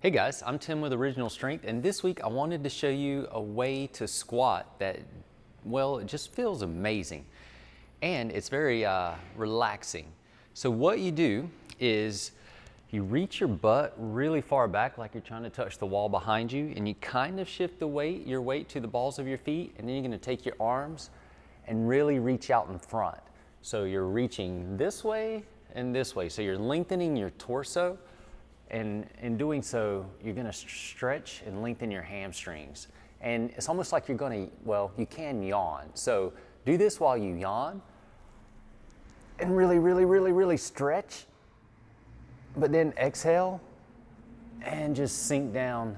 Hey guys, I'm Tim with Original Strength, and this week I wanted to show you a way to squat that, well, it just feels amazing. And it's very relaxing. So what you do is you reach your butt really far back like you're trying to touch the wall behind you, and you kind of shift your weight to the balls of your feet, and then you're gonna take your arms and really reach out in front. So you're reaching this way and this way. So you're lengthening your torso. And in doing so, you're gonna stretch and lengthen your hamstrings. And it's almost like you're gonna, well, you can yawn. So do this while you yawn and really stretch, but then exhale and just sink down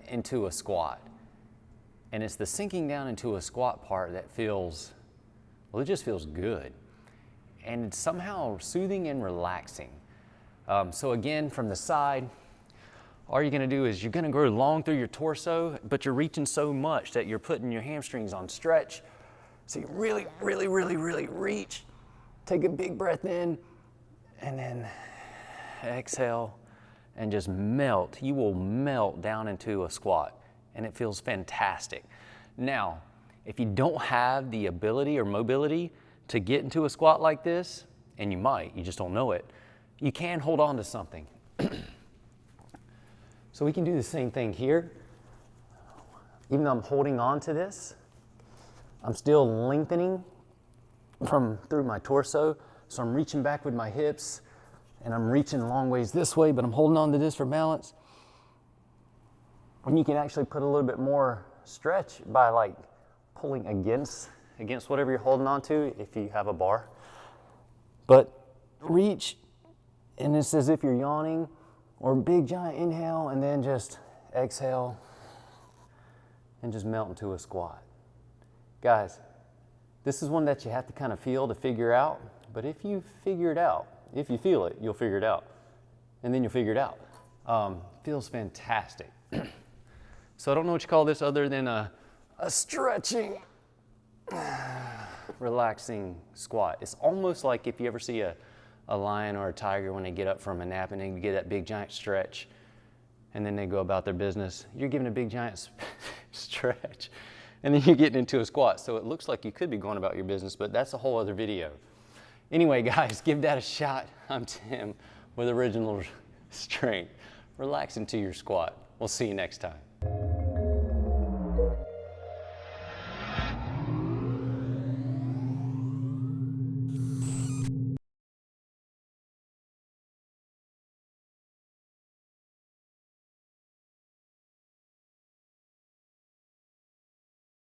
into a squat. And it's the sinking down into a squat part that feels, well, it just feels good. And it's somehow soothing and relaxing. So again, from the side, all you're gonna do is you're gonna grow long through your torso, but you're reaching so much that you're putting your hamstrings on stretch. So you really reach, take a big breath in, and then exhale and just melt. You will melt down into a squat, and it feels fantastic. Now, if you don't have the ability or mobility to get into a squat like this, and you might, you just don't know it, you can hold on to something. So we can do the same thing here. Even though I'm holding on to this, I'm still lengthening through my torso. So I'm reaching back with my hips, and I'm reaching long ways this way, but I'm holding on to this for balance. And you can actually put a little bit more stretch by like pulling against whatever you're holding on to if you have a bar. But reach. And it's as if you're yawning, or big giant inhale, and then just exhale and just melt into a squat. Guys, this is one that you have to kind of feel to figure out, but if you figure it out, if you feel it, you'll figure it out. And then you'll figure it out. Feels fantastic. So I don't know what you call this other than a stretching, relaxing squat. It's almost like if you ever see a lion or a tiger when they get up from a nap and they get that big giant stretch and then they go about their business. You're giving a big giant stretch and then you're getting into a squat. So it looks like you could be going about your business, but that's a whole other video. Anyway, guys, give that a shot. I'm Tim with Original Strength. Relax into your squat. We'll see you next time.